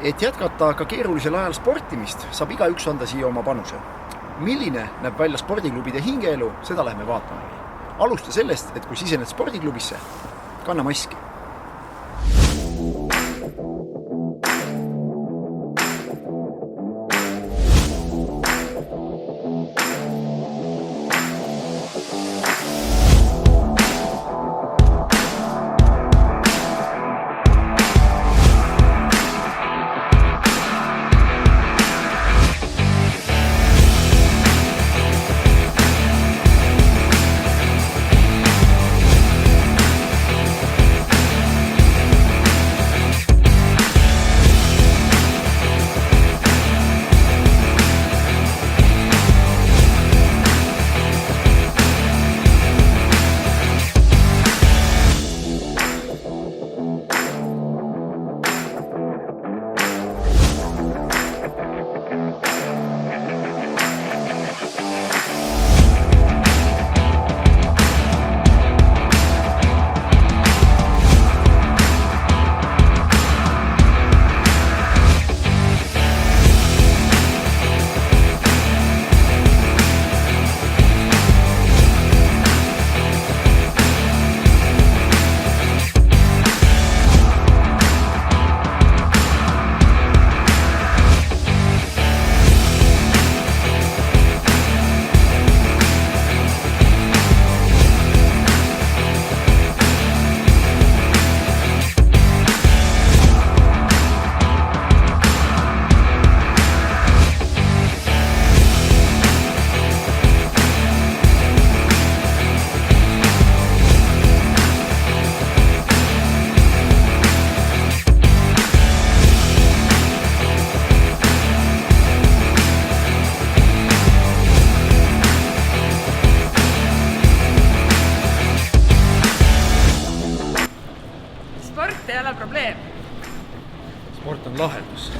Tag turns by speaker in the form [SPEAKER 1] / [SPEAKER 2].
[SPEAKER 1] Et jätkata ka keerulisel ajal sportimist, saab igaüks anda siia oma panuse. Milline näeb välja spordiklubide hingeelu, seda läheme vaatama. Alusta sellest, et kui sisened spordiklubisse, kanna maski.
[SPEAKER 2] Sport ei ole probleem.
[SPEAKER 1] Sport on lahendus.